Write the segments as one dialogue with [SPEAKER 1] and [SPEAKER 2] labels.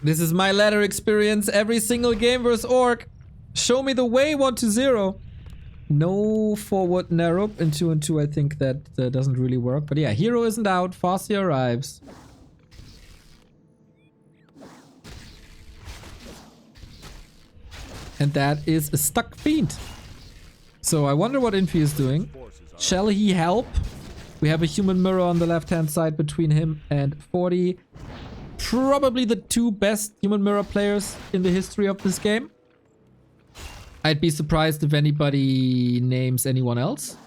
[SPEAKER 1] This is my ladder experience. Every single game versus Orc. Show me the way, 1-0. No forward narrow in 2-2. I think that doesn't really work. But yeah, Eer0 isn't out. Farsi arrives. And that is a stuck fiend. So I wonder what Infi is doing. Shall he help? We have a human mirror on the left-hand side between him and 40. Probably the two best human mirror players in the history of this game. I'd be surprised if anybody names anyone else.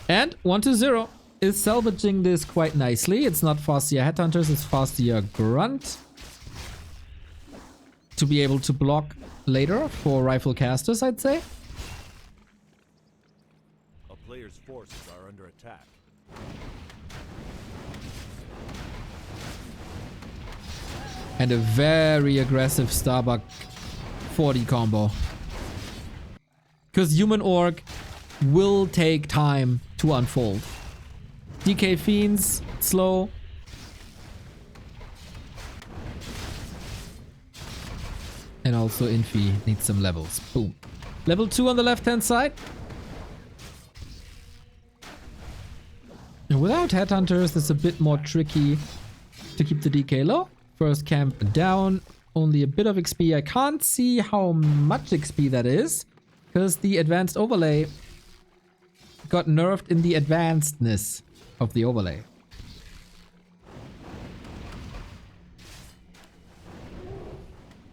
[SPEAKER 1] And 1-0 is salvaging this quite nicely. It's not Farseer Headhunters, it's Farseer Grunt. To be able to block later for rifle casters, I'd say.
[SPEAKER 2] A player's forces are under attack.
[SPEAKER 1] And a very aggressive Starbuck 40 combo. Because Human Orc will take time to unfold. DK Fiends, slow. And also Infi needs some levels. Boom. Level 2 on the left-hand side. And without Headhunters, it's a bit more tricky to keep the DK low. First camp down. Only a bit of XP. I can't see how much XP that is. Because the advanced overlay got nerfed in the advancedness of the overlay.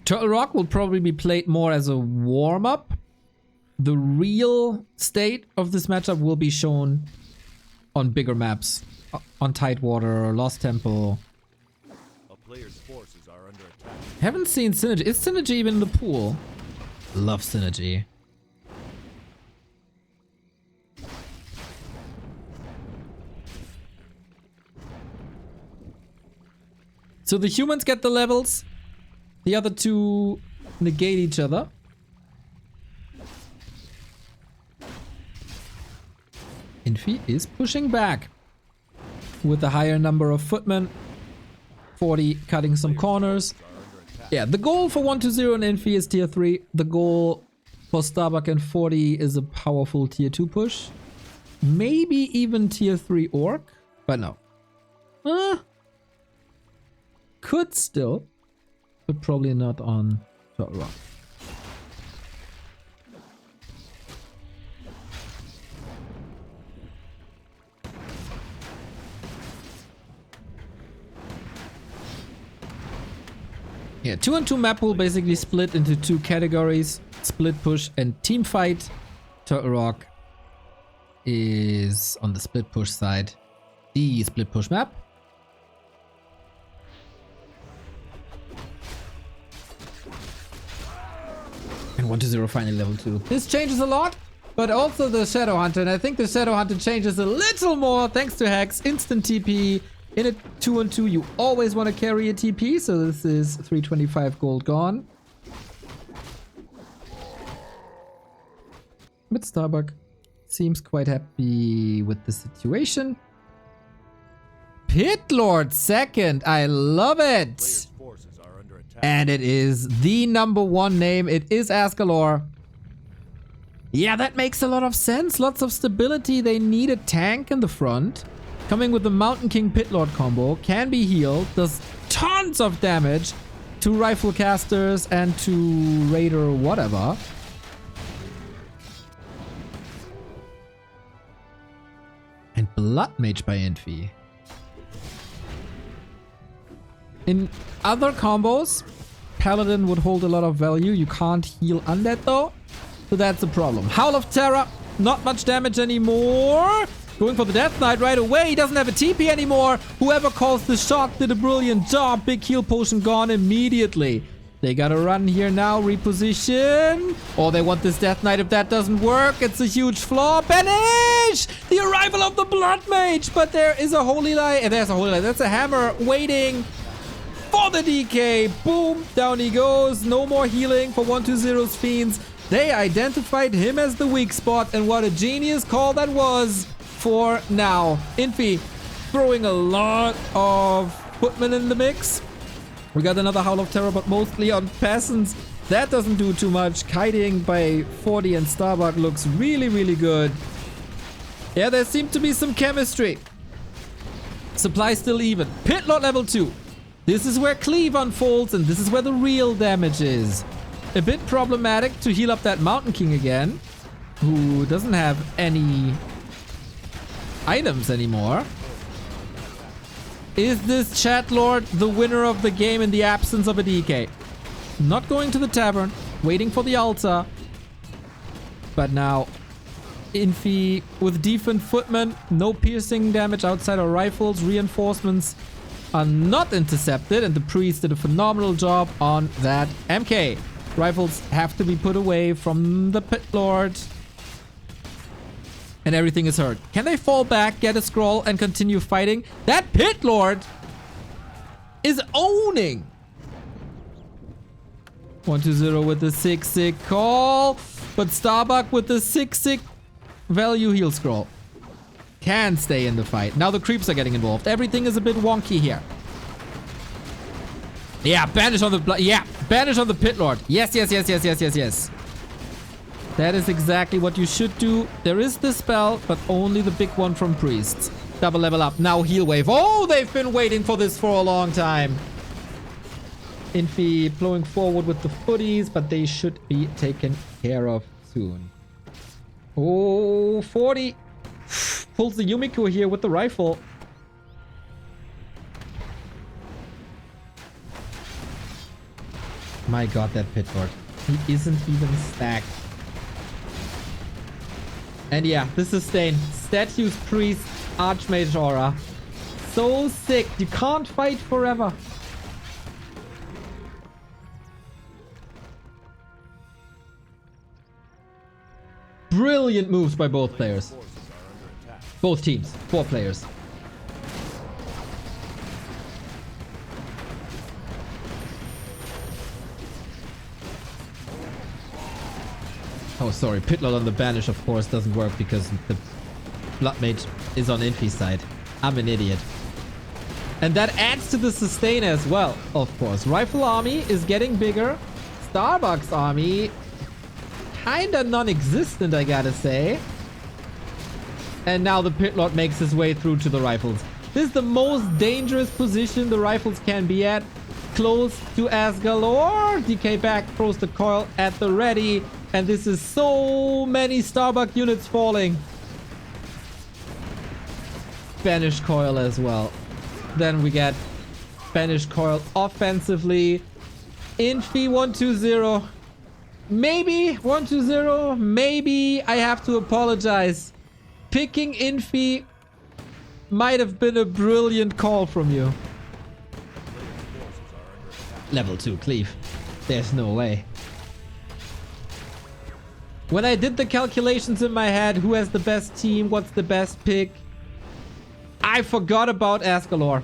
[SPEAKER 1] Turtle Rock will probably be played more as a warm-up. The real state of this matchup will be shown on bigger maps. On Tidewater or Lost Temple.
[SPEAKER 2] A player's forces are under attack.
[SPEAKER 1] Haven't seen Synergy. Is Synergy even in the pool? Love Synergy. So the humans get the levels. The other two negate each other. Infi is pushing back. With a higher number of footmen. 40 cutting some corners. Yeah, the goal for 1-0 and Infi is tier 3. The goal for Starbuck and 40 is a powerful tier 2 push. Maybe even tier 3 Orc. But no. Could still, but probably not on Turtle Rock. Yeah, 2-on-2 map will basically split into two categories. Split push and team fight. Turtle Rock is on the split push side. The split push map. And 1-0 finally level 2. This changes a lot, but also the Shadow Hunter. And I think the Shadow Hunter changes a little more thanks to Hex. Instant TP. In a 2-on-2, you always want to carry a TP. So this is 325 gold gone. But Starbuck seems quite happy with the situation. Pit Lord second. I love it. And it is the #1 name. It is Ascalor. Yeah, that makes a lot of sense. Lots of stability. They need a tank in the front. Coming with the Mountain King Pit Lord combo. Can be healed. Does tons of damage to rifle casters and to raider whatever. And Blood Mage by Infi. In other combos, Paladin would hold a lot of value. You can't heal Undead though. So that's a problem. Howl of Terror. Not much damage anymore. Going for the Death Knight right away. He doesn't have a TP anymore. Whoever calls the shot did a brilliant job. Big heal potion gone immediately. They gotta run here now. Reposition. Or they want this Death Knight. If that doesn't work, it's a huge flaw. Banish! The arrival of the Blood Mage. But there is a Holy Light. There's a Holy Light. That's a hammer waiting for the DK. Boom. Down he goes. No more healing for 1-2-0's Fiends. They identified him as the weak spot. And what a genius call that was for now. Infi throwing a lot of footmen in the mix. We got another Howl of Terror, but mostly on peasants. That doesn't do too much. Kiting by 40 and Starbuck looks really, really good. Yeah, there seemed to be some chemistry. Supply still even. Pit Lord level 2. This is where Cleave unfolds, and this is where the real damage is. A bit problematic to heal up that Mountain King again, who doesn't have any items anymore. Is this Chat Lord the winner of the game in the absence of a DK? Not going to the tavern, waiting for the altar. But now, Infi with Defend Footman, no piercing damage outside of rifles, reinforcements are not intercepted, and the priest did a phenomenal job on that MK. Rifles have to be put away from the Pit Lord. And everything is hurt. Can they fall back, get a scroll, and continue fighting? That Pit Lord is owning. 120 with the 6-6 call. But Starbuck with the 6-6 value heal scroll. Can stay in the fight. Now the creeps are getting involved. Everything is a bit wonky here. Yeah, banish on the... Yeah, banish on the Pit Lord. Yes, yes, yes, yes, yes, yes, yes. That is exactly what you should do. There is the spell, but only the big one from priests. Double level up. Now heal wave. Oh, they've been waiting for this for a long time. Infi blowing forward with the footies, but they should be taken care of soon. Oh, 40. Pulls the Yumiko here with the rifle. My god, that Pit Lord. He isn't even stacked. And yeah, the sustain. Statues, priest, archmage aura. So sick. You can't fight forever. Brilliant moves by both players. Both teams. 4 players. Oh, sorry. Pit Lord on the banish, of course, doesn't work because the Blood Mage is on Infi's side. I'm an idiot. And that adds to the sustain as well, of course. Rifle army is getting bigger. Starbuck's army, kinda non-existent, I gotta say. And now the Pit Lord makes his way through to the rifles. This is the most dangerous position the rifles can be at. Close to Asgalore. DK back, throws the coil at the ready. And this is so many Starbuck units falling. Banish coil as well. Then we get Banish coil offensively. Infi 120. Maybe 120. Maybe I have to apologize. Picking Infi might have been a brilliant call from you. Level 2 cleave. There's no way. When I did the calculations in my head, who has the best team, what's the best pick, I forgot about Asgalore.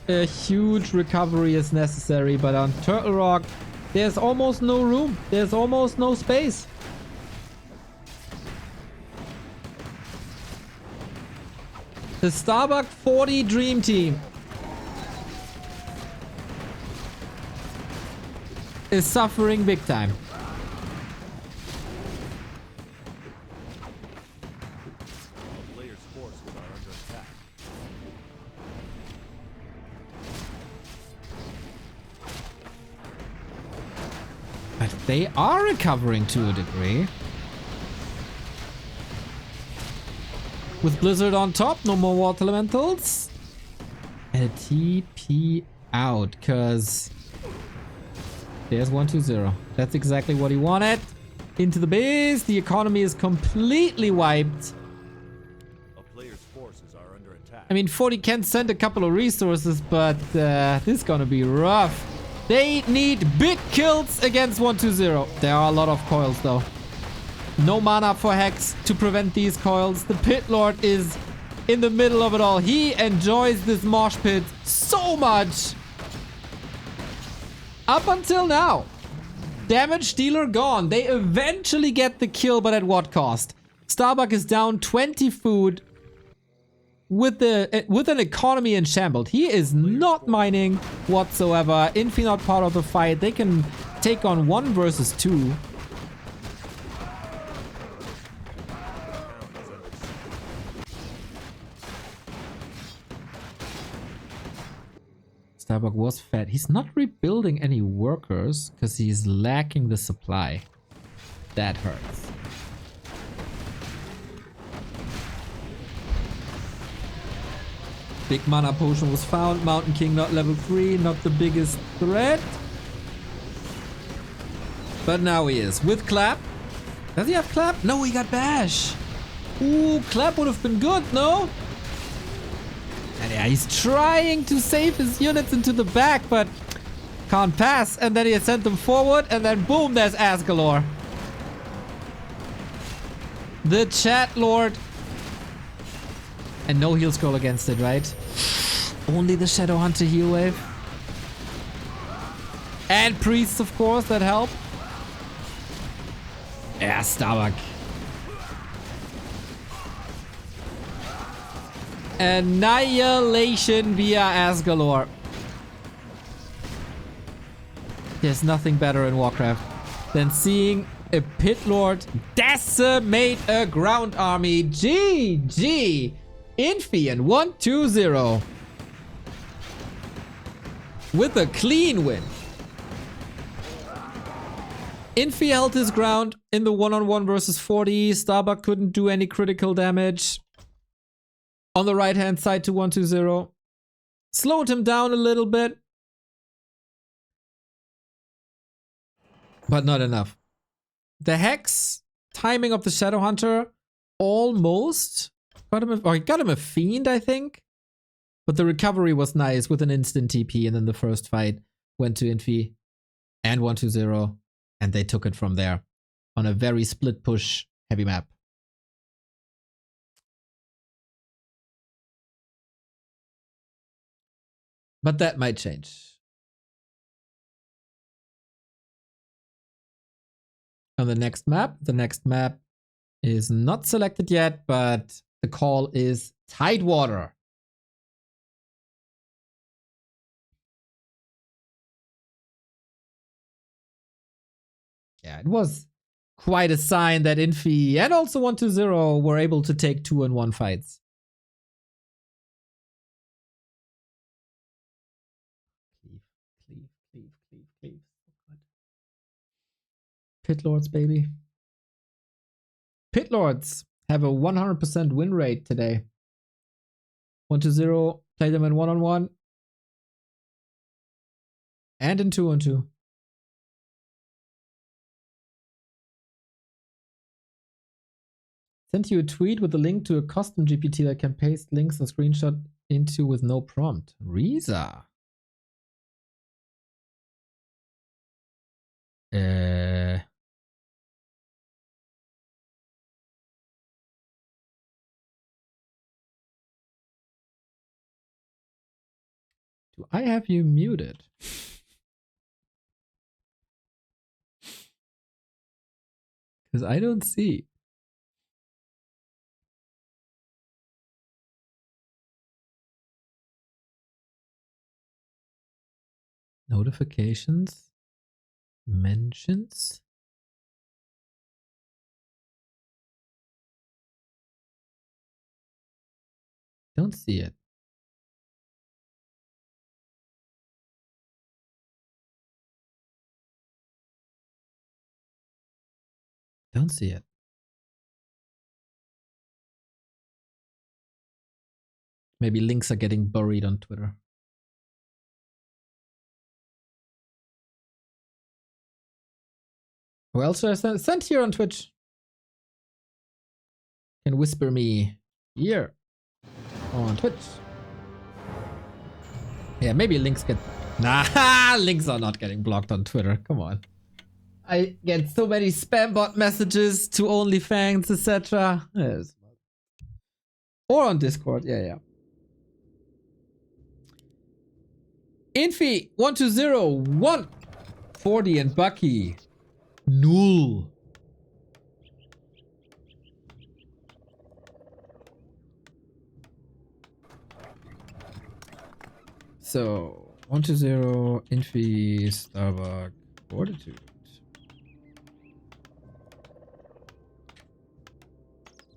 [SPEAKER 1] A huge recovery is necessary, but on Turtle Rock, there's almost no room. There's almost no space. The Starbuck 40 Dream Team is suffering big time.
[SPEAKER 2] A player's forces are under attack.
[SPEAKER 1] But they are recovering to a degree. With Blizzard on top, no more Water Elementals. And a TP out, because there's 120. That's exactly what he wanted. Into the base. The economy is completely wiped.
[SPEAKER 2] A player's forces are under attack.
[SPEAKER 1] I mean, 40 can send a couple of resources, but this is gonna be rough. They need big kills against 120. There are a lot of coils, though. No mana for Hex to prevent these coils. The Pit Lord is in the middle of it all. He enjoys this mosh pit so much. Up until now. Damage dealer gone. They eventually get the kill, but at what cost? Starbuck is down 20 food with an economy in shambles. He is not mining whatsoever. Infi not part of the fight. They can take on 1 versus 2. Starbuck was fed. He's not rebuilding any workers because he's lacking the supply. That hurts. Big mana potion was found. Mountain King not level 3. Not the biggest threat. But now he is. With Clap. Does he have Clap? No, he got Bash. Ooh, Clap would have been good, no? And yeah, he's trying to save his units into the back, but can't pass. And then he sent them forward, and then boom, there's Ass Galore. The Chat Lord. And no heal scroll against it, right? Only the Shadow Hunter heal wave. And Priests, of course, that help. Yeah, Starbuck. Annihilation via Asgalore. There's nothing better in Warcraft than seeing a Pit Lord decimate a ground army. GG! Infi and 1-2-0. With a clean win. Infi held his ground in the 1-on-1 versus 40. Starbuck couldn't do any critical damage. On the right hand side to 1-2-0. Slowed him down a little bit. But not enough. The Hex timing of the Shadow Hunter almost got him he got him a Fiend, I think. But the recovery was nice with an instant TP, and then the first fight went to Infi and 1-2-0, and they took it from there on a very split push heavy map. But that might change. On the next map is not selected yet, but the call is Tidewater. Yeah, it was quite a sign that Infi and also 1-2-0 were able to take 2-on-1 fights. Cleave. Pit Lords, baby. Pit Lords have a 100% win rate today. 1-2-0, play them in 1-on-1 and in 2-on-2. Sent you a tweet with a link to a custom GPT that can paste links and screenshot into with no prompt. Reza. Do I have you muted? Because I don't see. Notifications? Mentions? Don't see it. Don't see it. Maybe links are getting buried on Twitter. Who else should I send here on Twitch? Can whisper me here on Twitch. Yeah, maybe links get... Nah, links are not getting blocked on Twitter. Come on. I get so many spam bot messages to OnlyFans, etc. Yes. Or on Discord. Yeah. Infi 1-2-0 1 40 and Bucky Null. So 1-0, Infi, Starbuck, Fortitude.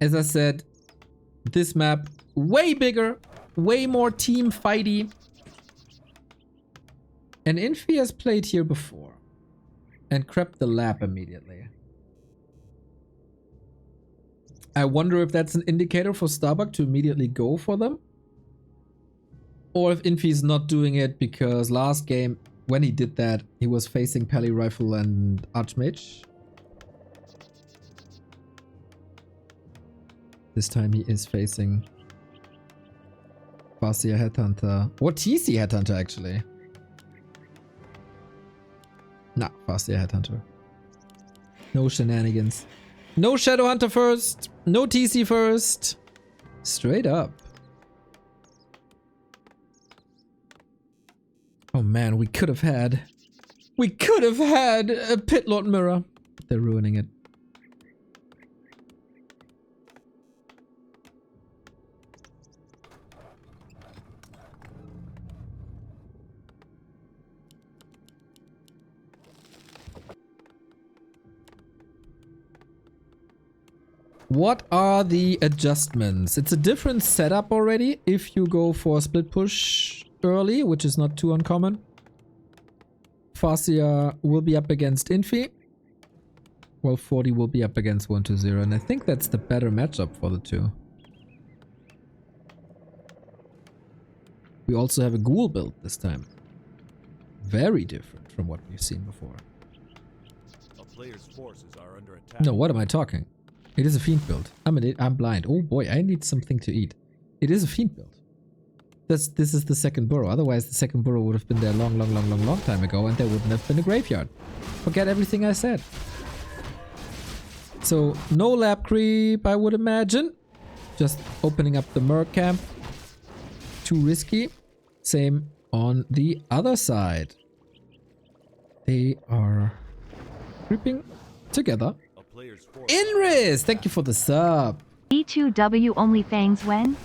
[SPEAKER 1] As I said, this map way bigger, way more team fighty. And Infi has played here before and crept the lap immediately. I wonder if that's an indicator for Starbuck to immediately go for them. Or if Infi is not doing it because last game, when he did that, he was facing Pally Rifle and Archmage. This time he is facing Farseer Headhunter. Or TC Headhunter, actually. Nah, Farseer Headhunter. No shenanigans. No Shadowhunter first. No TC first. Straight up. Oh man, we could have had a Pit Lord Mirror. They're ruining it. What are the adjustments? It's a different setup already if you go for a split push early, which is not too uncommon. Farseer will be up against Infi, while 40 will be up against 1-0, and I think that's the better matchup for the two. We also have a ghoul build this time. Very different from what we've seen before.
[SPEAKER 2] A player's forces are under attack.
[SPEAKER 1] No, what am I talking? It is a fiend build. I'm blind. Oh boy, I need something to eat. It is a fiend build. This is the second burrow. Otherwise, the second burrow would have been there long time ago, and there wouldn't have been a graveyard. Forget everything I said. So, no lab creep, I would imagine. Just opening up the Merc camp. Too risky. Same on the other side. They are creeping together. Inris, thank you for the sub.
[SPEAKER 3] B2W only fangs when?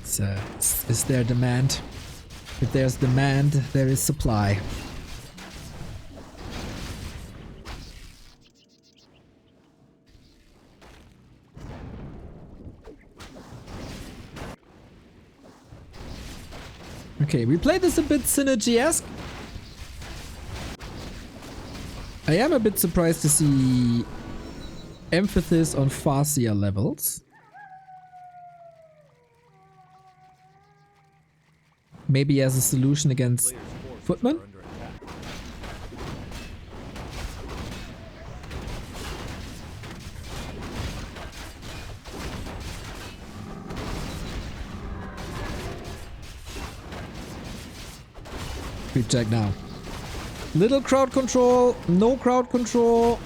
[SPEAKER 1] Is there demand? If there's demand, there is supply. Okay, we played this a bit synergy-esque. I am a bit surprised to see emphasis on Farseer levels. Maybe as a solution against Footman. Creep check now. Little crowd control, no crowd control.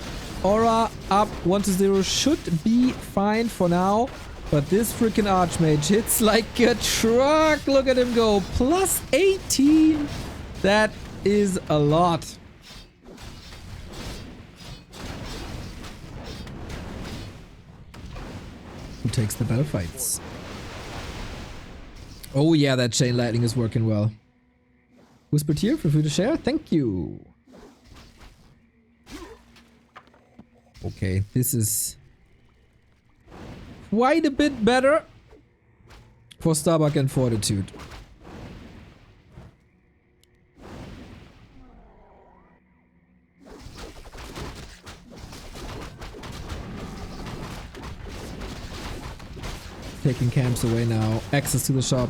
[SPEAKER 1] Aura up 1-0 should be fine for now. But this freaking Archmage hits like a truck. Look at him go. Plus 18. That is a lot. Who takes the battle fights? Oh yeah, that chain lightning is working well. Whispered here, feel free to share. Thank you. Okay, this is quite a bit better for Starbuck and Fortitude. Taking camps away now. Access to the shop.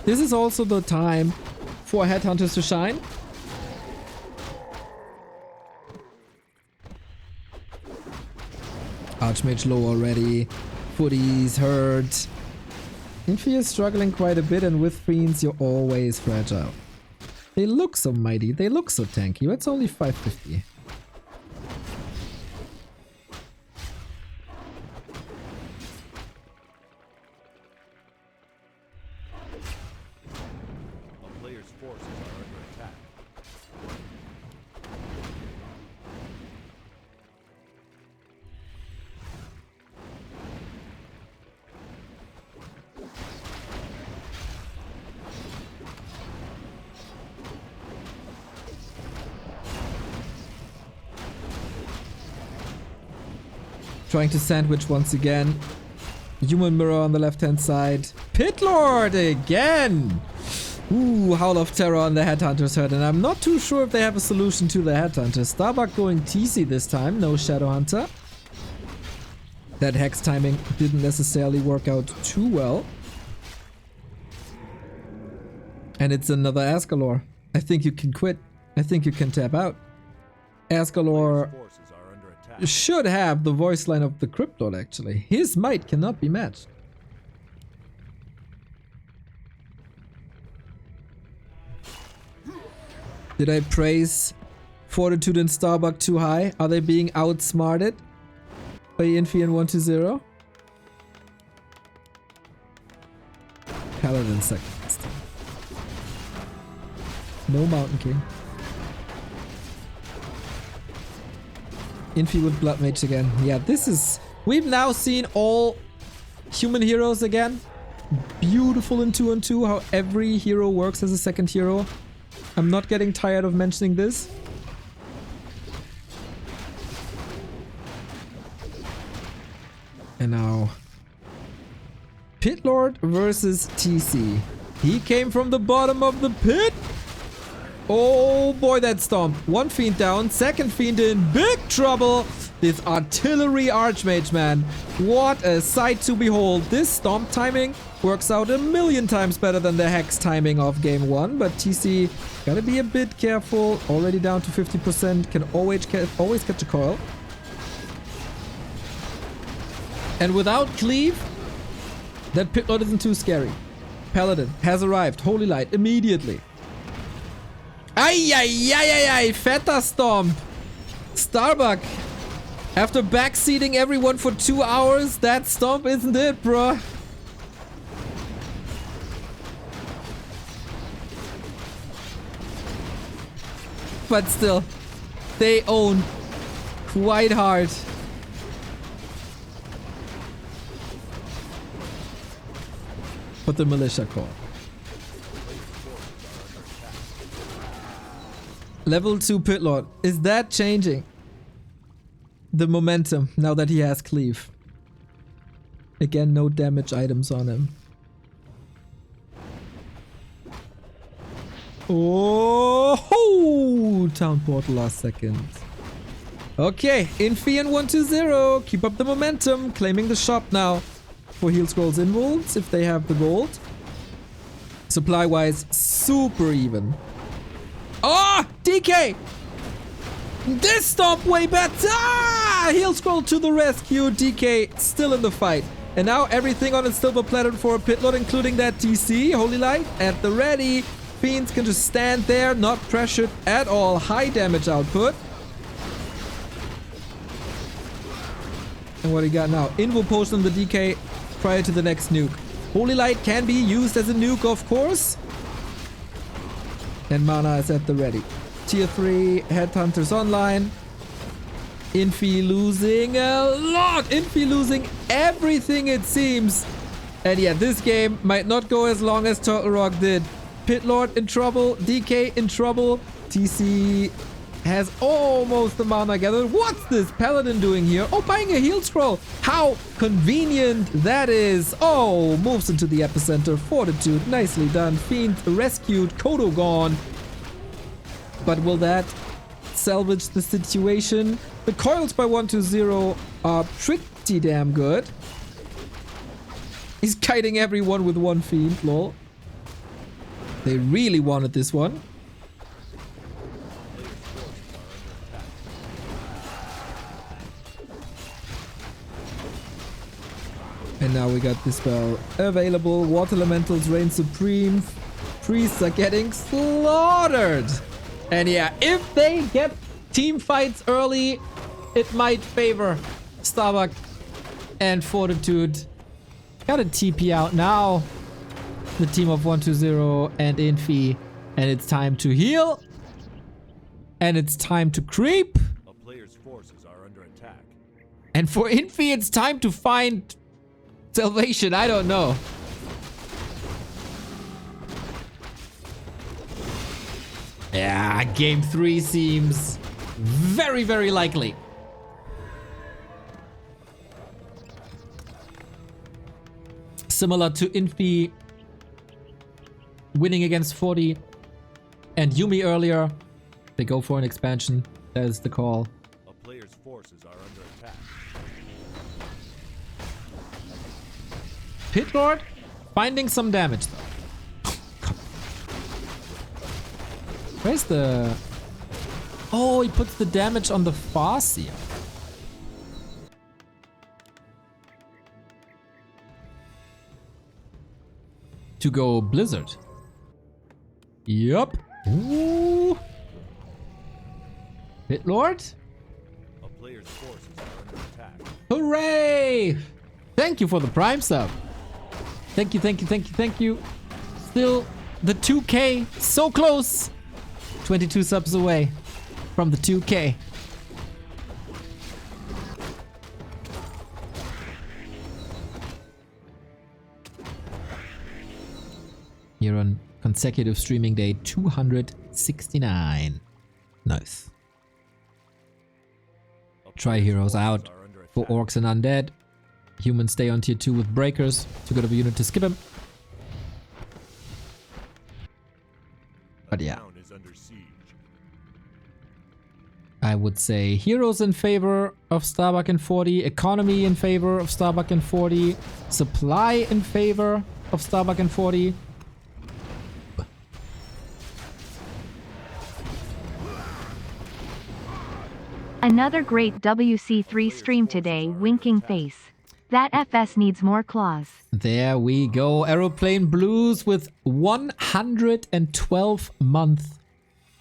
[SPEAKER 1] This is also the time for headhunters to shine. Archmage low already. Footies hurt. Infi is struggling quite a bit, and with fiends you're always fragile. They look so mighty, they look so tanky, but it's only 550. Trying to sandwich once again. Human mirror on the left-hand side. Pit Lord again! Ooh, Howl of Terror on the Headhunter's hurt. And I'm not too sure if they have a solution to the Headhunter. Starbuck going TC this time. No Shadow Hunter. That Hex timing didn't necessarily work out too well. And it's another Ascalor. I think you can quit. I think you can tap out. Ascalor should have the voice line of the Crypt Lord, actually. His might cannot be matched. Did I praise Fortitude and Starbuck too high? Are they being outsmarted by Infi and 120? Paladin second. No Mountain King. Infi with Blood Mage again. Yeah, this is... We've now seen all human heroes again. Beautiful in 2-on-2, how every hero works as a second hero. I'm not getting tired of mentioning this. And now... Pit Lord versus TC. He came from the bottom of the pit. Oh boy, that stomp. One fiend down, second fiend in big trouble. This artillery archmage, man. What a sight to behold. This stomp timing works out a million times better than the hex timing of game 1. But TC gotta be a bit careful. Already down to 50%. Can always catch a coil. And without cleave, that Pit Lord isn't too scary. Paladin has arrived. Holy Light immediately. Ay, ay, ay, ay, ay, Feta Stomp. Starbuck. After backseating everyone for 2 hours, that stomp isn't it, bruh. But still, they own quite hard. But the militia core. Level 2 Pit Lord. Is that changing the momentum now that he has cleave? Again, no damage items on him. Oh, Town Portal last second. Okay, Infi and 120. Keep up the momentum. Claiming the shop now for Heal Scrolls Invulns if they have the gold. Supply-wise, super even. Oh, DK! This stomp way better! Ah! Heal Scroll to the rescue. DK still in the fight. And now everything on a silver platter for a Pit Lord, including that TC. Holy Light at the ready. Fiends can just stand there, not pressured at all. High damage output. And what do you got now? Invo potion on the DK prior to the next nuke. Holy Light can be used as a nuke, of course. And mana is at the ready. Tier 3, Headhunters online. Infi losing a lot. Infi losing everything, it seems. And yeah, this game might not go as long as Turtle Rock did. Pit Lord in trouble. DK in trouble. TC has almost the mana gathered. What's this Paladin doing here? Oh, buying a heal scroll. How convenient that is. Oh, moves into the epicenter. Fortitude, nicely done. Fiend rescued. Kodo gone. But will that salvage the situation? The coils by 120 are pretty damn good. He's kiting everyone with one fiend, lol. They really wanted this one. And now we got this spell available. Water Elementals reign supreme. Priests are getting slaughtered. And yeah, if they get team fights early, it might favor Starbuck and Fortitude. Got a TP out now. The team of 120 and Infi. And it's time to heal. And it's time to creep.
[SPEAKER 2] A player's forces are under attack.
[SPEAKER 1] And for Infi, it's time to find salvation. I don't know. Yeah, game 3 seems very, very likely. Similar to Infi winning against 40 and Yumi earlier. They go for an expansion. That is the call.
[SPEAKER 2] A player's forces are under attack.
[SPEAKER 1] Pit Lord finding some damage though. Where's the... Oh, he puts the damage on the Farseer. To go Blizzard. Yup. Ooh. Pit Lord?
[SPEAKER 2] A player's forces are under attack.
[SPEAKER 1] Hooray! Thank you for the Prime sub. Thank you, thank you, thank you, thank you. Still, the 2K, so close. 22 subs away from the 2K. Here on consecutive streaming day 269. Nice. Try heroes out for orcs and undead. Humans stay on tier 2 with breakers. Too good of a unit to skip him. But yeah. I would say heroes in favor of Starbuck and 40. Economy in favor of Starbuck and 40. Supply in favor of Starbuck and 40.
[SPEAKER 3] Another great WC3 stream today, winking face. That FS needs more claws.
[SPEAKER 1] There we go. Aeroplane Blues with 112 months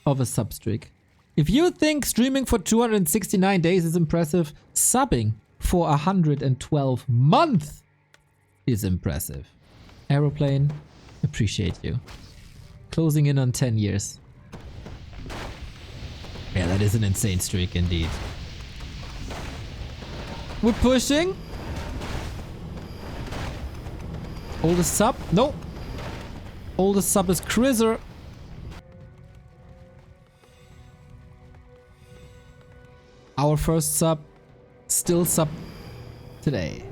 [SPEAKER 1] of a sub streak. If you think streaming for 269 days is impressive, subbing for 112 months is impressive. Aeroplane, appreciate you. Closing in on 10 years. Yeah, that is an insane streak indeed. We're pushing. Oldest sub? No. Oldest sub is Crizzer. Our first sub. Still sub today.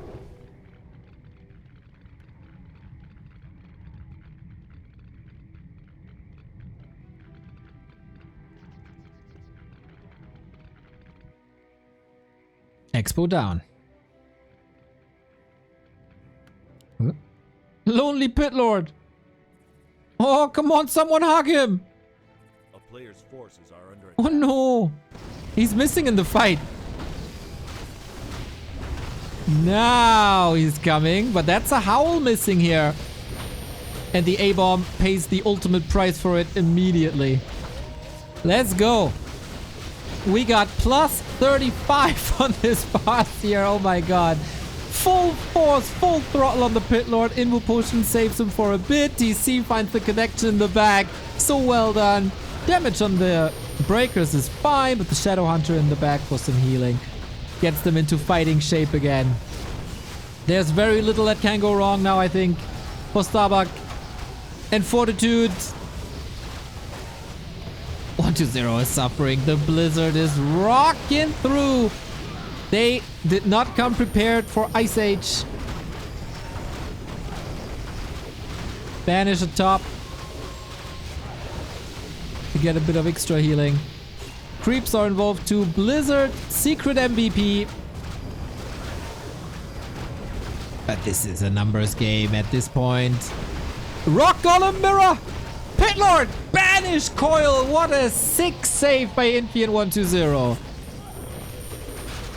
[SPEAKER 1] Expo down. Huh? Lonely Pit Lord. Oh, come on, someone hug him.
[SPEAKER 2] A player's forces are under attack.
[SPEAKER 1] Oh no. He's missing in the fight. Now he's coming, but that's a howl missing here. And the A-bomb pays the ultimate price for it immediately. Let's go. We got plus 35 on this pass here. Oh my god. Full force, full throttle on the Pit Lord. Invo Potion saves him for a bit. DC finds the connection in the back. So well done. Damage on the breakers is fine, but the Shadow Hunter in the back for some healing gets them into fighting shape again. There's very little that can go wrong now, I think, for Starbuck and Fortitude. 120 is suffering. The blizzard is rocking through. They did not come prepared for Ice Age. Banish atop to get a bit of extra healing. Creeps are involved too. Blizzard, secret MVP. But this is a numbers game at this point. Rock Golem Mirror! Pit Lord! Banish Coil! What a sick save by Infi and 120.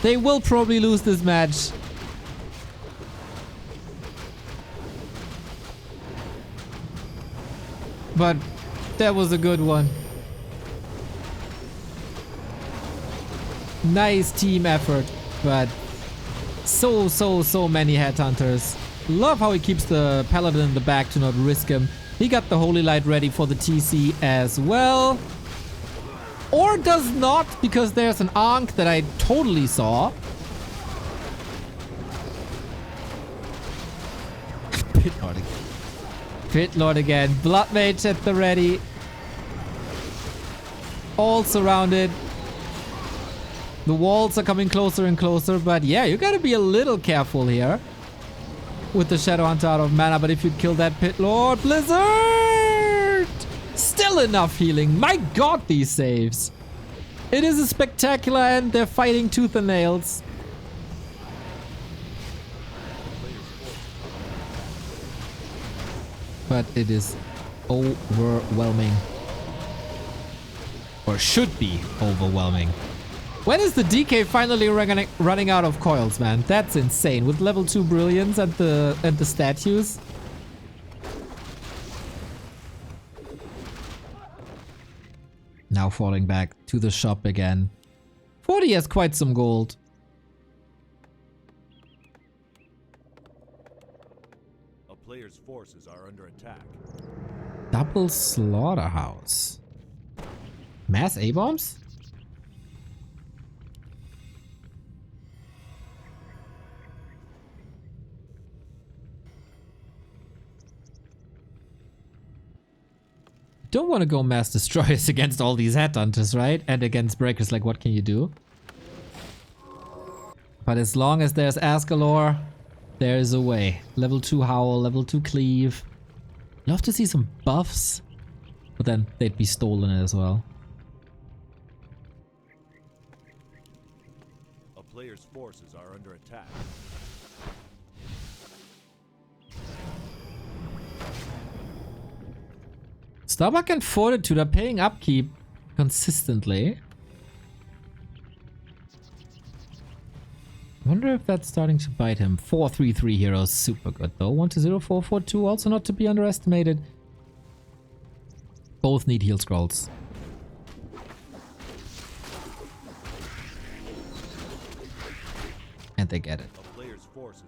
[SPEAKER 1] They will probably lose this match. But that was a good one. Nice team effort, but so many headhunters. Love how he keeps the paladin in the back to not risk him. He got the Holy Light ready for the TC as well. Or does not, because there's an Ankh that I totally saw. Pit Lord again. Pit Lord again. Blood Mage at the ready. All surrounded. The walls are coming closer and closer, but yeah, you gotta be a little careful here. with the Shadow Hunter out of mana, but if you kill that Pit Lord, Blizzard! Still enough healing. My god, these saves. It is a spectacular end. They're fighting tooth and nails. But it is overwhelming. Or should be overwhelming. When is the DK finally running out of coils, man? That's insane. With level 2 brilliance and the statues. Now falling back to the shop again. 40 has quite some gold.
[SPEAKER 2] A player's forces are under attack.
[SPEAKER 1] Double slaughterhouse. Mass A-bombs? Don't want to go mass destroyers against all these headhunters, right? And against breakers, like what can you do? But as long as there's Ascalor, there is a way. Level 2 Howl, level 2 Cleave. Love to see some buffs, but then they'd be stolen as well.
[SPEAKER 2] A player's forces are under attack.
[SPEAKER 1] Starbuck and Fortitude are paying upkeep consistently. Wonder if that's starting to bite him. 4-3-3 heroes, super good though. 1-0-4-4-2, also not to be underestimated. Both need heal scrolls. And they get it.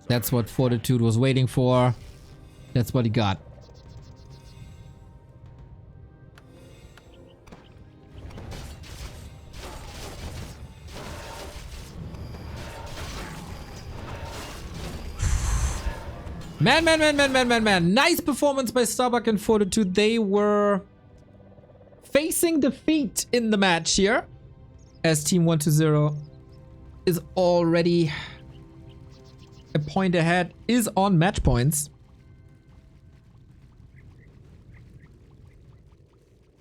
[SPEAKER 1] That's what Fortitude was waiting for. That's what he got. Man. Nice performance by Starbuck and Fortitude. They were facing defeat in the match here. As Team 1-0 is already a point ahead, is on match points.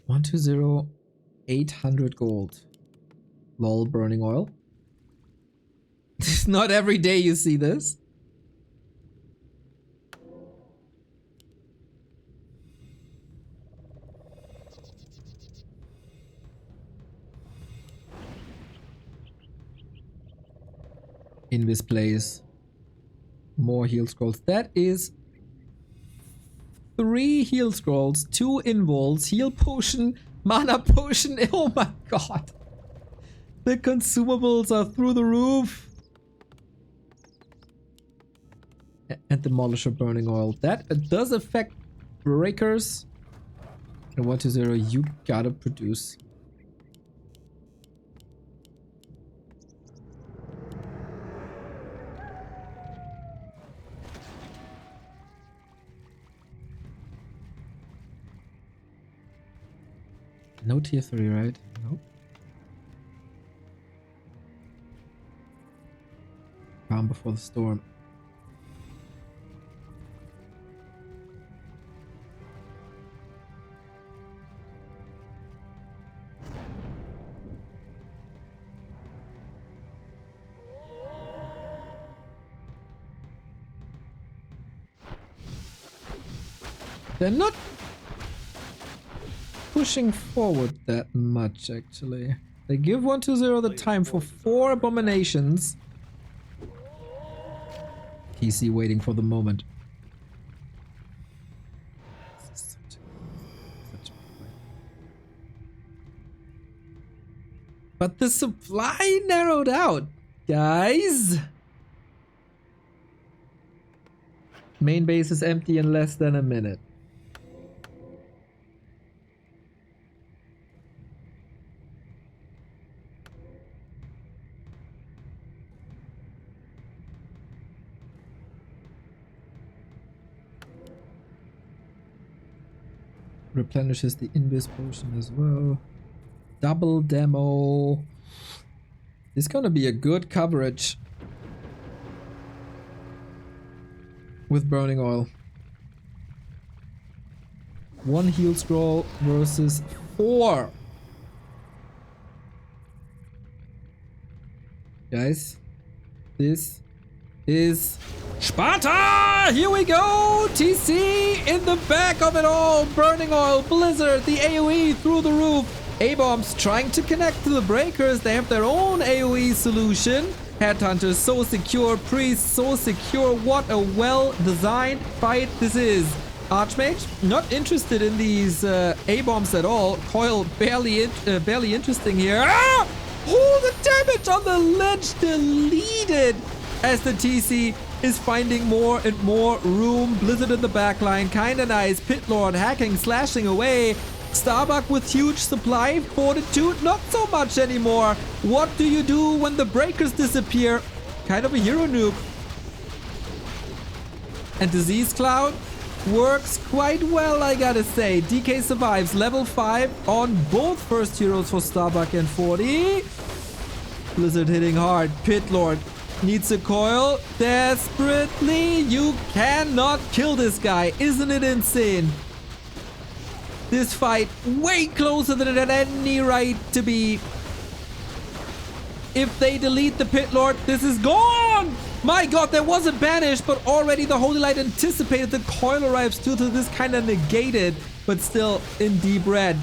[SPEAKER 1] 1-0, 800 gold. Lol, burning oil. It's not every day you see this. Invis plays more heal scrolls. That is 3 heal scrolls, 2 invols, heal potion, mana potion. Oh my god. The consumables are through the roof. And Demolisher burning oil. That does affect breakers. And 1-0, you gotta produce. No tier 3, right? Nope. Calm before the storm. They're not pushing forward that much, actually. They give 1-0 the time for 4 abominations. PC waiting for the moment. But the supply narrowed out, guys. Main base is empty in less than a minute. Replenishes the Invis potion as well. Double demo. It's gonna be a good coverage. with burning oil. 1 heal scroll versus 4. Guys, this is Sparta! Here we go! TC in the back of it all. Burning oil, Blizzard, the AoE through the roof. A-bombs trying to connect to the breakers. They have their own AoE solution. Headhunters so secure, Priest so secure. What a well-designed fight this is. Archmage, not interested in these A-bombs at all. Coil barely interesting here. Ah! Oh, the damage on the ledge deleted as the TC is finding more and more room. Blizzard in the backline, kinda nice. Pit Lord hacking, slashing away. Starbuck with huge supply. Fortitude, not so much anymore. What do you do when the breakers disappear? Kind of a hero nuke. And Disease Cloud works quite well, I gotta say. DK survives. Level 5 on both first heroes for Starbuck and 40. Blizzard hitting hard. Pit Lord needs a coil desperately. You cannot kill this guy. Isn't it insane? This fight way closer than it had any right to be. If they delete the Pit Lord, this is gone! My god, there was a banish, but already the Holy Light anticipated the coil arrives due to this kind of negated, but still in deep red.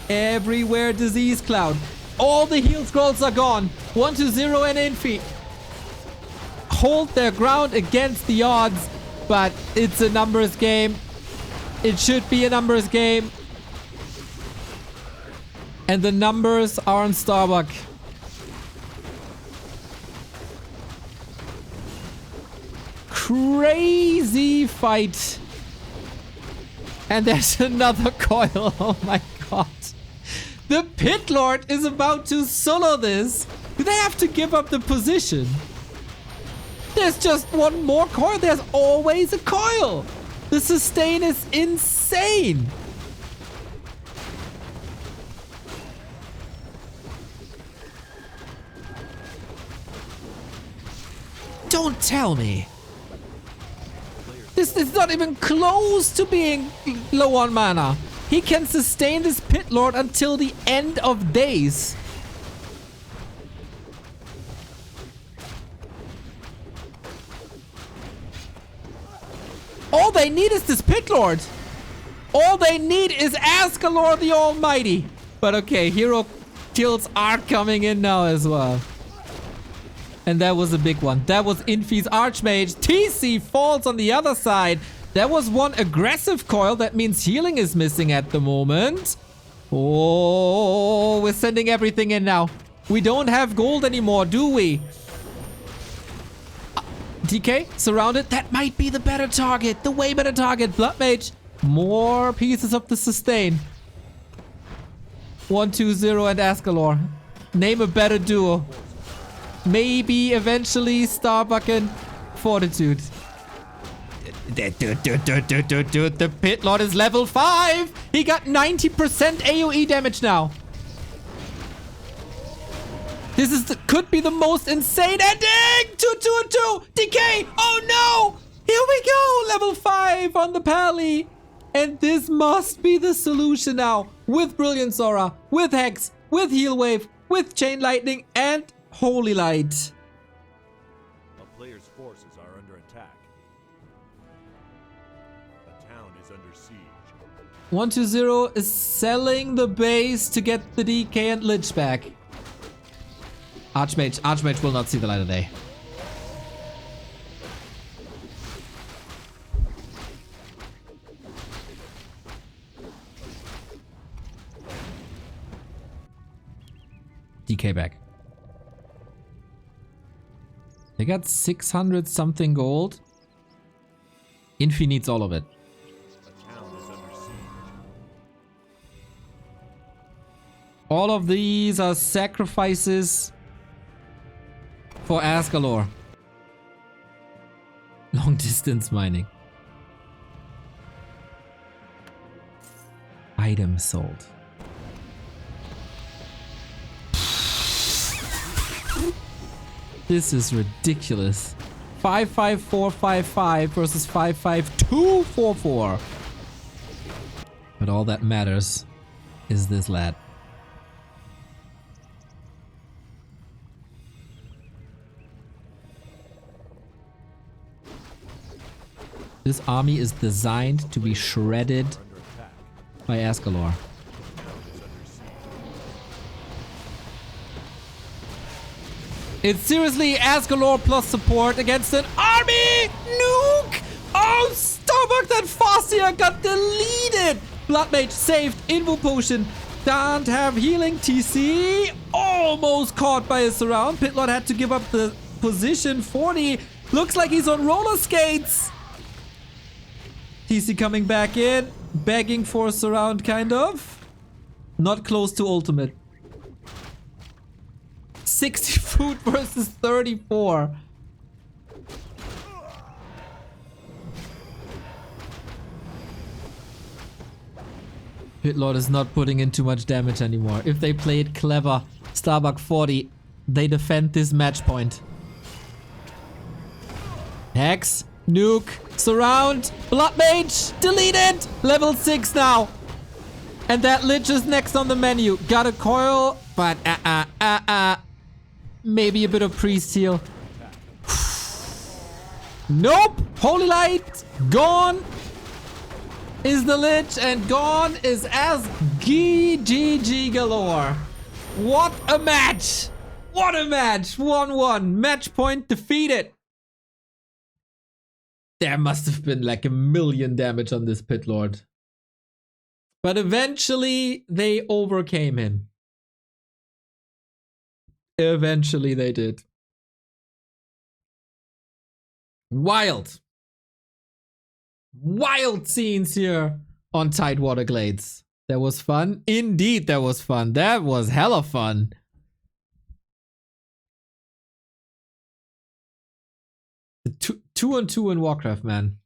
[SPEAKER 1] Everywhere Disease Cloud. All the heal scrolls are gone. 1-0 and Infi hold their ground against the odds, but it's a numbers game. It should be a numbers game. And the numbers are on Starbuck. Crazy fight. And there's another coil. Oh my god. The Pit Lord is about to solo this. Do they have to give up the position? There's just one more coil. There's always a coil. The sustain is insane. Don't tell me. This is not even close to being low on mana. He can sustain this Pit Lord until the end of days. All they need is this Pit Lord. All they need is Ascalor the Almighty. But okay, hero kills are coming in now as well. And that was a big one. That was Infi's Archmage. TC falls on the other side. There was one aggressive coil. That means healing is missing at the moment. Oh, we're sending everything in now. We don't have gold anymore, do we? DK, surrounded. That might be the better target. The way better target. Blood Mage. More pieces of the sustain. 1-2-0 and Ascalor. Name a better duo. Maybe eventually Starbuck and Fortitude. The Pit Lord is level 5. He got 90% AoE damage now. This is could be the most insane ending. 2-2-2. DK. Oh no. Here we go. Level 5 on the Pally. And this must be the solution now. With Brilliant Sora, with Hex, with Heal Wave, with Chain Lightning, and Holy Light.
[SPEAKER 2] A player's forces are under attack. A town is under siege.
[SPEAKER 1] 1-2-0 is selling the base to get the DK and Lich back. Archmage will not see the light of day. DK back. They got 600 something gold. Infi needs all of it.
[SPEAKER 2] A town is under siege.
[SPEAKER 1] All of these are sacrifices for Ascalor. Long distance mining. Item sold. This is ridiculous. 5-5-4-5-5 versus 5-5-2-4-4. But all that matters is this lad. This army is designed to be shredded by Ascalor. It's seriously Ascalor plus support against an army! Nuke! Oh, Starbuck, that Farseer got deleted! Blood Mage saved, Invo Potion, can't have healing, TC almost caught by a surround. Pitlord had to give up the position. 40 looks like he's on roller skates. TC coming back in, begging for a surround kind of. Not close to ultimate. 60 food versus 34. Pitlord is not putting in too much damage anymore. If they play it clever, Starbuck 40, they defend this match point. Hex, nuke, surround, blood mage, deleted, level 6 now. And that lich is next on the menu. Got a coil, but maybe a bit of priest heal. Nope, holy light, gone. Is the lich, and gone is as GG galore. What a match! What a match! 1-1. Match point defeated. There must have been like 1,000,000 damage on this Pit Lord. But eventually they overcame him. Eventually they did. Wild. Wild scenes here on Tidewater Glades. That was fun. Indeed, that was fun. That was hella fun. Two on two in Warcraft, man.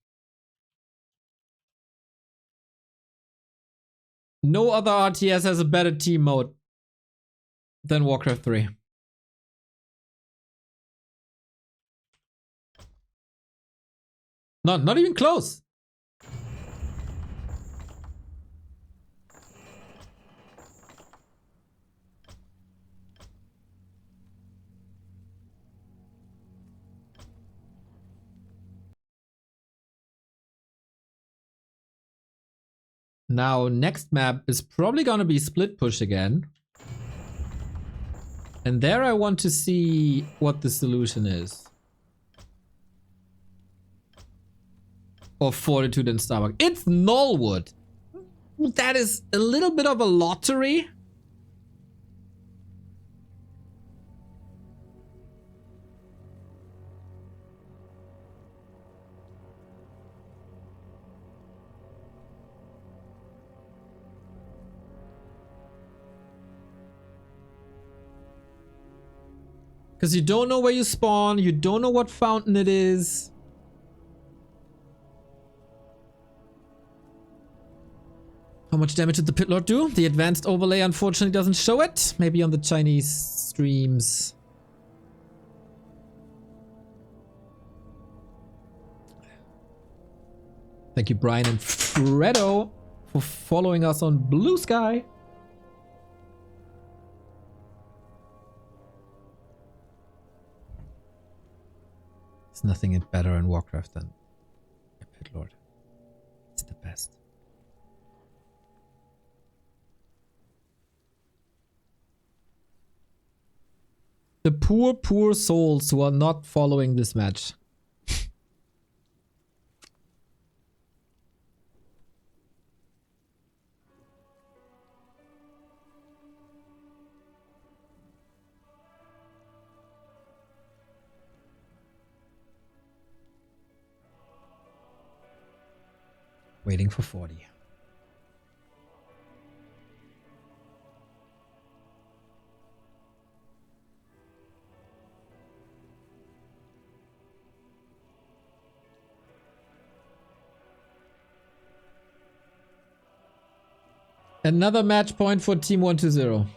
[SPEAKER 1] No other RTS has a better team mode than Warcraft 3. Not even close. Now, next map is probably gonna be split push again. And there I want to see what the solution is. Of Fortitude and Starbuck. It's Nullwood. That is a little bit of a lottery. Because you don't know where you spawn, you don't know what fountain it is. How much damage did the Pit Lord do? The advanced overlay unfortunately doesn't show it. Maybe on the Chinese streams. Thank you, Brian and Fredo, for following us on Blue Sky. There's nothing better in Warcraft than a Pit Lord. It's the best. The poor, poor souls who are not following this match. Waiting for 40. Another match point for Team 120.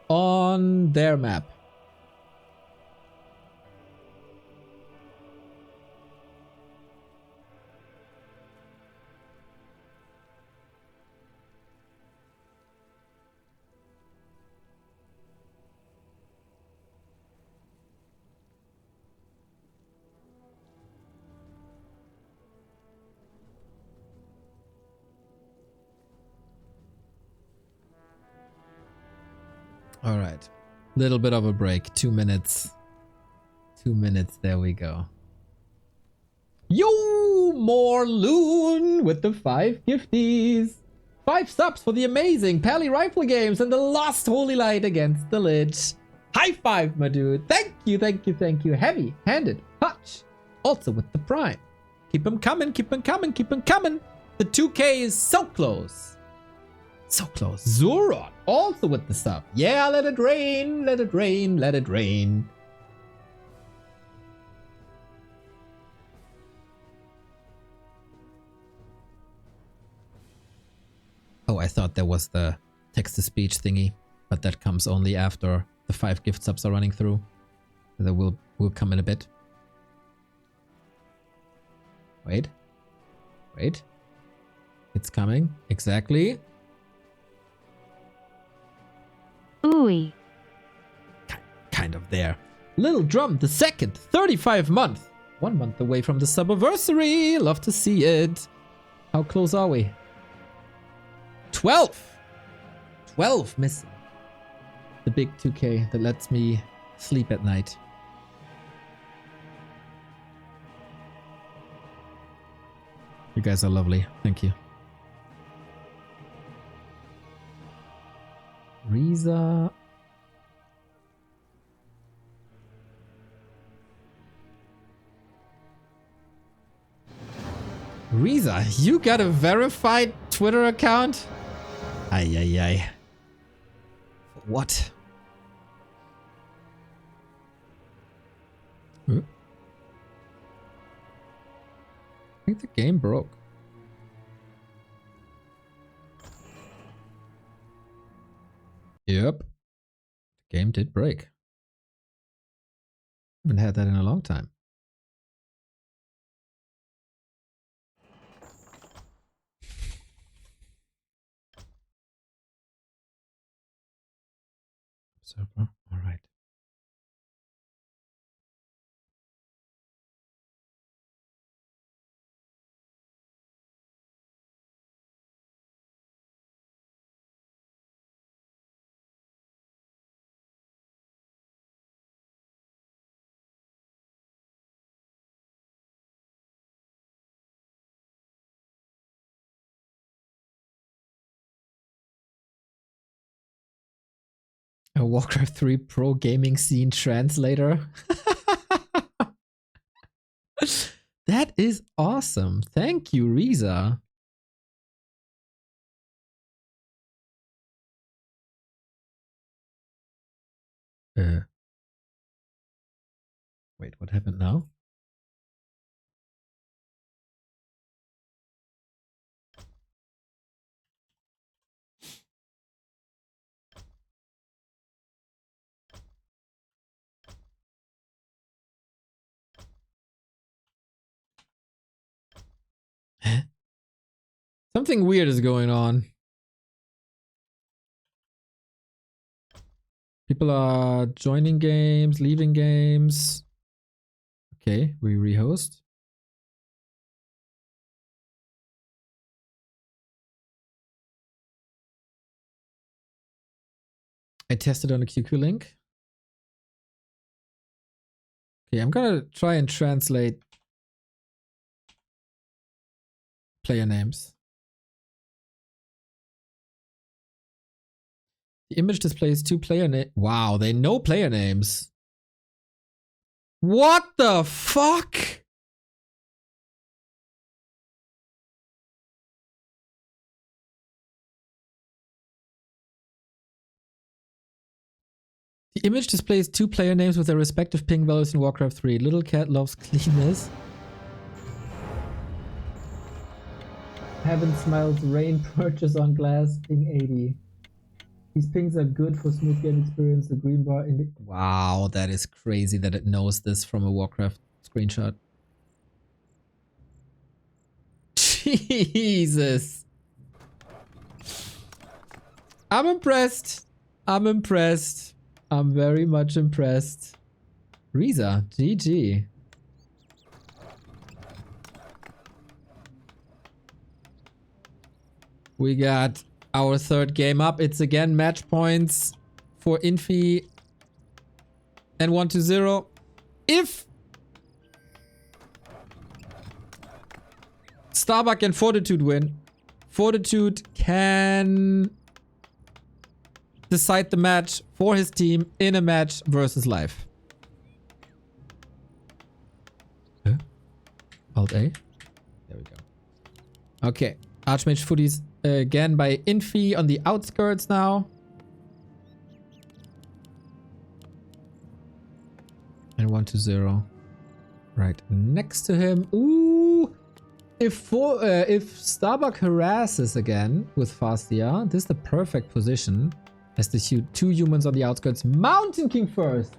[SPEAKER 1] On their map. All right. Little bit of a break. 2 minutes. 2 minutes. There we go. Yo! More Loon with the 5 gifties. 5 subs for the amazing Pally Rifle Games and the Lost Holy Light against the Lich. High five, my dude. Thank you, thank you, thank you. Heavy-handed touch. Also with the Prime. Keep them coming, keep them coming, keep them coming. The 2K is so close. So close. Zoron also with the sub. Yeah, let it rain, let it rain, let it rain. Oh, I thought that was the text-to-speech thingy, but that comes only after the 5 gift subs are running through. That will come in a bit. Wait. Wait. It's coming. Exactly.
[SPEAKER 3] Ooey.
[SPEAKER 1] Kind of there. Little Drum, the second, 35 month. 1 month away from the subiversary. Love to see it. How close are we? 12. 12 missing. The big 2K that lets me sleep at night. You guys are lovely. Thank you. Riza. Riza, you got a verified Twitter account? Ay, ay, ay. What? Huh? I think the game broke. Yep. The game did break. Haven't had that in a long time. Server. All right. A Warcraft 3 pro gaming scene translator. That is awesome. Thank you, Riza. Wait, what happened now? Something weird is going on. People are joining games, leaving games. Okay, we rehost. I tested on a QQ link. Okay, I'm gonna try and translate player names. The image displays 2 player names. Wow, they know player names. What the fuck? The image displays 2 player names with their respective ping values in Warcraft 3. Little cat loves cleanness. Heaven smiles rain purchase on glass ping 80. These pings are good for smooth game experience. The green bar in the... Wow, that is crazy that it knows this from a Warcraft screenshot. Jesus. I'm impressed. I'm impressed. I'm very much impressed. Riza, GG. We got our 3rd game up. It's again match points for Infi and 1-0. If Starbuck and Fortitude win, Fortitude can decide the match for his team in a match versus life. Huh? Alt A? There we go. Okay. Archmage footies again by Infi on the outskirts now. And 1-0. Right next to him. Ooh! If Starbuck harasses again with Fastia, this is the perfect position as the two humans on the outskirts. Mountain King first!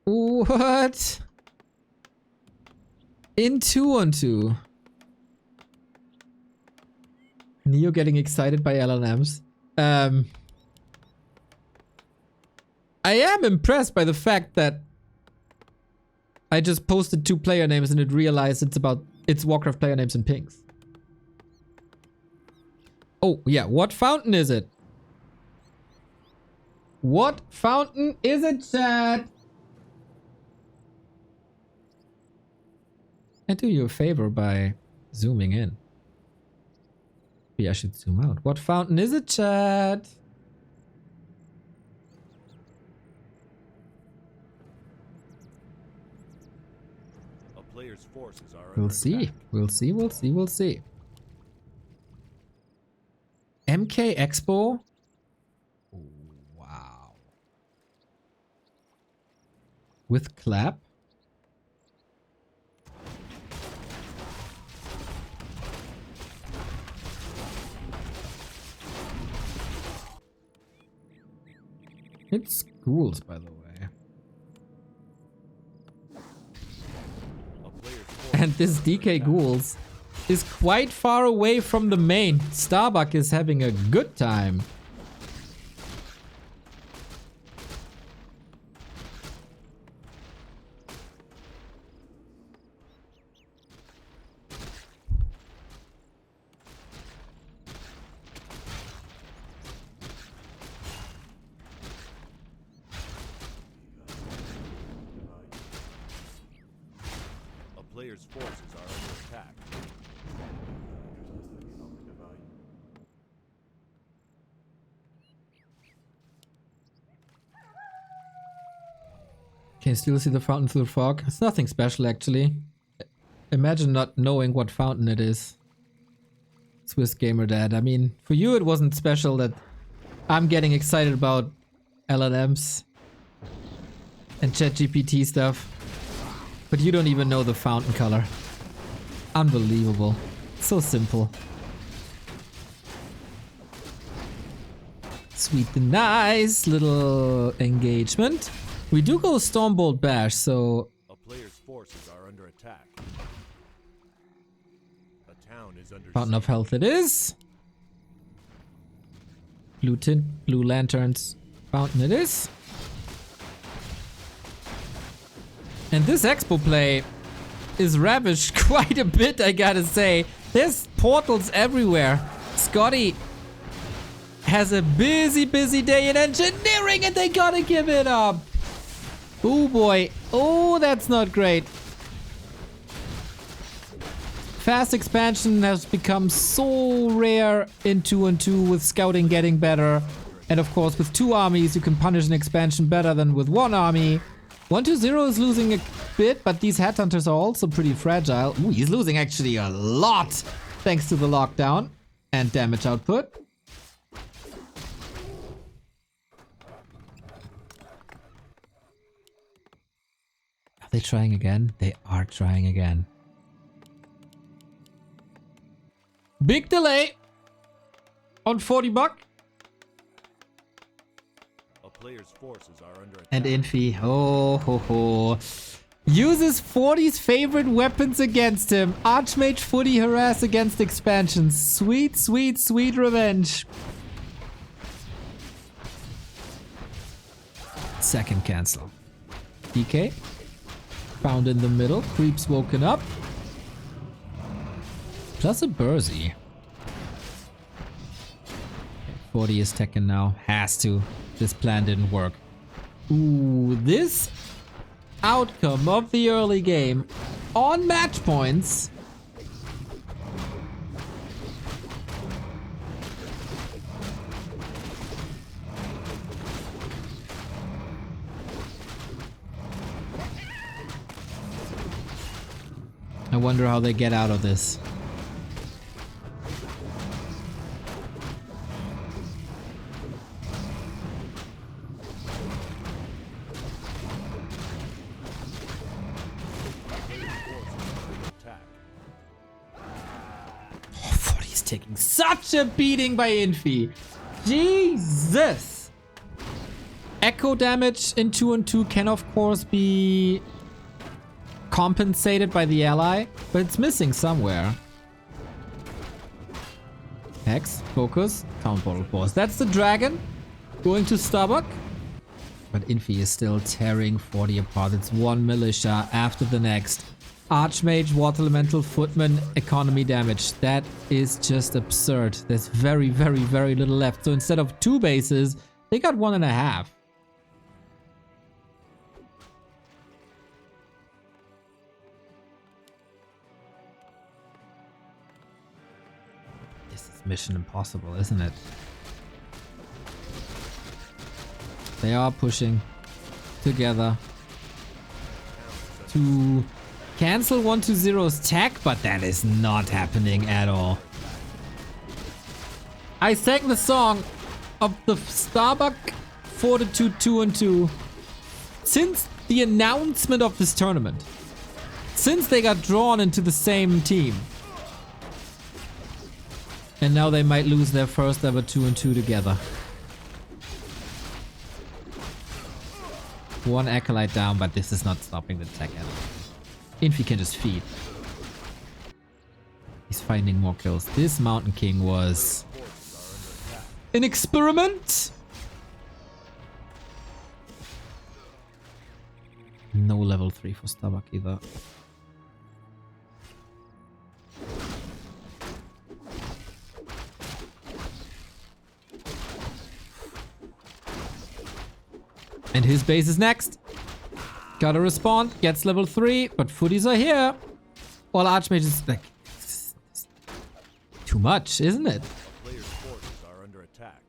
[SPEAKER 1] What? In 2-on-2. Neo getting excited by LLMs. I am impressed by the fact that I just posted 2 player names and it realized it's Warcraft player names and pings. Oh, yeah. What fountain is it? What fountain is it, chat? I do you a favor by zooming in. Maybe I should zoom out. What fountain is it, chat?
[SPEAKER 2] A player's forces are
[SPEAKER 1] We'll
[SPEAKER 2] under
[SPEAKER 1] see.
[SPEAKER 2] attack.
[SPEAKER 1] We'll see. We'll see. We'll see. MK Expo. Wow. With clap. It's ghouls, by the way.
[SPEAKER 2] A player's forces
[SPEAKER 1] And this
[SPEAKER 2] are under
[SPEAKER 1] DK
[SPEAKER 2] attack.
[SPEAKER 1] ghouls is quite far away from the main. Starbuck is having a good time.
[SPEAKER 2] A player's forces are under attack.
[SPEAKER 1] Can you still see the fountain through the fog? It's nothing special, actually. Imagine not knowing what fountain it is. Swiss Gamer Dad. I mean, for you it wasn't special that I'm getting excited about LLMs and ChatGPT stuff. But you don't even know the fountain color. Unbelievable. So simple. Sweet and nice little engagement. We do go Stormbolt Bash, so
[SPEAKER 2] A player's forces are under attack. A town is under
[SPEAKER 1] Fountain of
[SPEAKER 2] siege.
[SPEAKER 1] Health it is. Blue tint, blue lanterns. Fountain it is. And this expo play is ravished quite a bit, I gotta say. There's portals everywhere. Scotty has a busy day in engineering and they gotta give it up. Oh boy. Oh, that's not great. Fast expansion has become so rare in 2-on-2 with scouting getting better. And of course, with 2 armies, you can punish an expansion better than with 1 army. 1-0 is losing a bit, but these headhunters are also pretty fragile. Ooh, he's losing actually a lot thanks to the lockdown and damage output. Are they trying again? They are trying again. Big delay on 40 buck.
[SPEAKER 2] A player's forces are under attack.
[SPEAKER 1] And Infi, oh ho ho, uses 40's favorite weapons against him. Archmage footy harass against expansions. Sweet, sweet, sweet revenge. Second cancel. DK, found in the middle. Creeps woken up. Plus a Bursey. 40 is taken now. Has to. This plan didn't work. Ooh, this outcome of the early game on match points. I wonder how they get out of this. Taking such a beating by Infi. Jesus. Echo damage in 2-on-2 can of course be compensated by the ally, but it's missing somewhere. Hex, focus, count bottle force. That's the dragon going to Starbuck. But Infi is still tearing 40 apart. It's one militia after the next. Archmage, Water Elemental, Footman, economy damage. That is just absurd. There's very, very, very little left. So instead of 2 bases, they got 1.5. This is mission impossible, isn't it? They are pushing together to cancel 1-0's tech, but that is not happening at all. I sang the song of the Starbuck Fortitude 2-on-2 since the announcement of this tournament. Since they got drawn into the same team. And now they might lose their first ever 2-on-2 together. One Acolyte down, but this is not stopping the tech at all. Infi can just feed. He's finding more kills. This Mountain King was an experiment. No level 3 for Starbuck either. And his base is next. Gotta respond, gets level 3, but footies are here. Well, Archmage is like too much, isn't it?
[SPEAKER 2] Players' forces are under attack.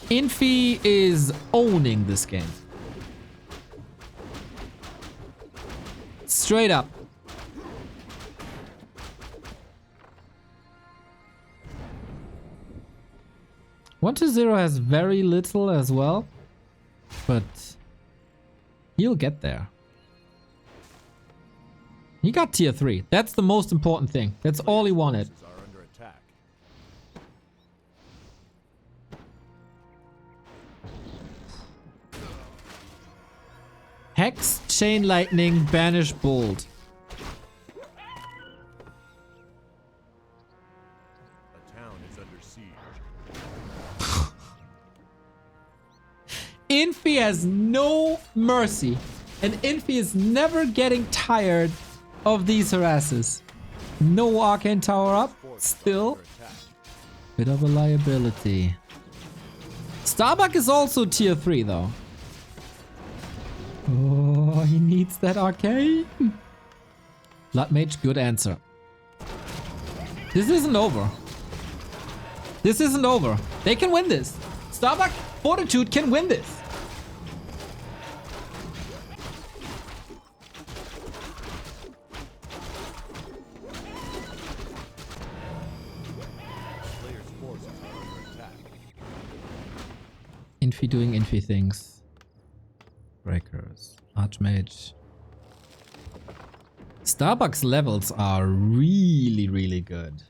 [SPEAKER 1] Infi is owning this game. Straight up. One to 0 has very little as well. But he'll get there. He got tier 3. That's the most important thing. That's all he wanted. Hex, Chain Lightning, Banish Bolt. Infi has no mercy, and Infi is never getting tired of these harasses. No Arcane Tower up, still. Bit of a liability. Starbuck is also tier 3 though. Oh, he needs that Arcane. Blood Mage, good answer. This isn't over. This isn't over. They can win this. Starbuck Fortitude can win this. Infi doing Infi things. Breakers. Archmage. Starbuck's levels are really, really good.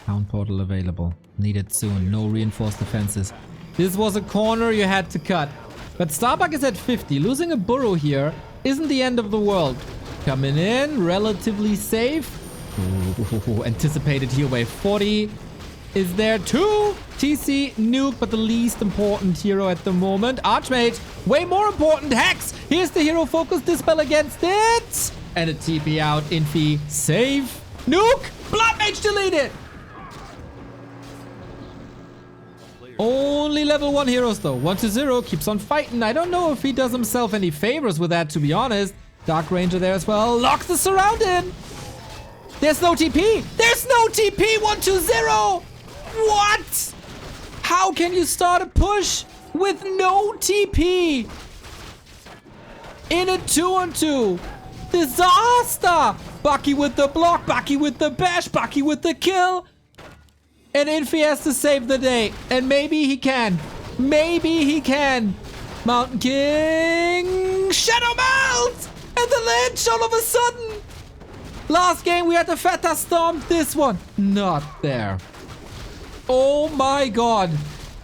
[SPEAKER 1] Town portal available. Needed soon. No reinforced defenses. This was a corner you had to cut. But Starbuck is at 50. Losing a burrow here isn't the end of the world. Coming in, relatively safe. Ooh, anticipated heal wave 40 is there too. TC, nuke, but the least important hero at the moment. Archmage, way more important. Hex, here's the hero focus dispel against it. And a TP out. Infi, save. Nuke, Blood Mage deleted. Only level 1 heroes though. 1-0 keeps on fighting. I don't know if he does himself any favors with that, to be honest. Dark Ranger there as well. Locks the surround in. There's no TP. There's no TP. 1-0. What? How can you start a push with no TP? In a 2-on-2. Disaster. Bucky with the block. Bucky with the bash. Bucky with the kill. And Infi has to save the day. And maybe he can. Maybe he can. Mountain King. Shadow Melt. And the Lynch all of a sudden. Last game we had the Feta Storm. This one, not there. Oh my god.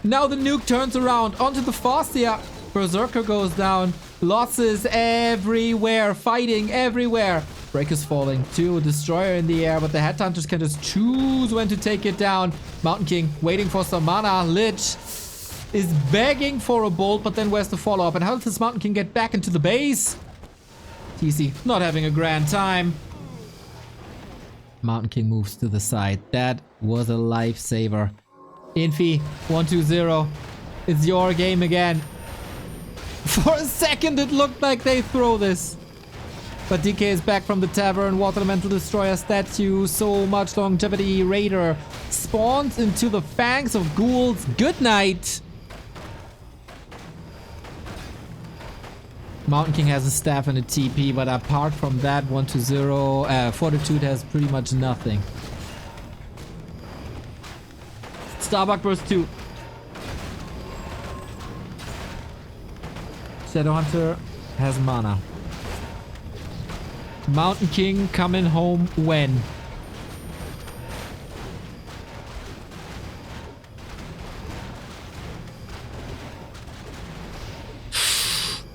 [SPEAKER 1] Now the nuke turns around onto the Fastia. Berserker goes down. Losses everywhere. Fighting everywhere. Break is falling too. Destroyer in the air, but the Headhunters can just choose when to take it down. Mountain King waiting for some mana. Lich is begging for a bolt, but then where's the follow-up? And how does this Mountain King get back into the base? TC not having a grand time. Mountain King moves to the side. That was a lifesaver. Infi, 1-2-0. It's your game again. For a second, it looked like they throw this. But DK is back from the tavern. Water Elemental Destroyer statue. So much longevity. Raider spawns into the fangs of ghouls. Good night. Mountain King has a staff and a TP, but apart from that, 1-0. Fortitude has pretty much nothing. Starbuck burst 2. Shadowhunter has mana. Mountain King coming home when?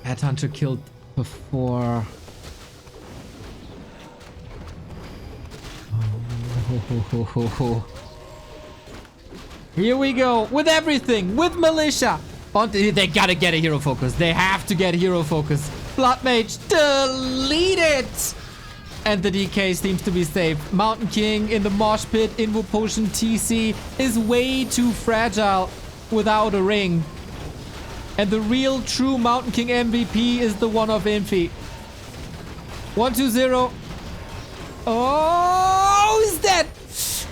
[SPEAKER 1] Headhunter killed before. Oh. Here we go with everything, with militia. They gotta get a hero focus. They have to get hero focus. Blood Mage, delete it. And the DK seems to be safe. Mountain King in the mosh pit. Invo Potion TC is way too fragile without a ring. And the real true Mountain King MVP is the one of Infi. 1-2-0. Oh, he's dead.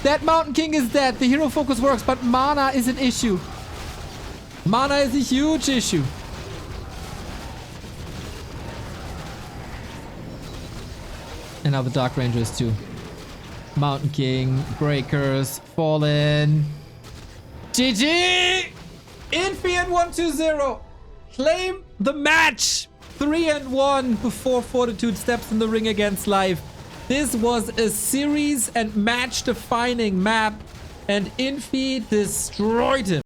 [SPEAKER 1] That Mountain King is dead. The hero focus works, but mana is an issue. Mana is a huge issue. And now the Dark Rangers too. Mountain King, Breakers, Fallen. GG! Infi at 1-2-0. Claim the match. 3-1 before Fortitude steps in the ring against Live. This was a series and match defining map. And Infi destroyed him.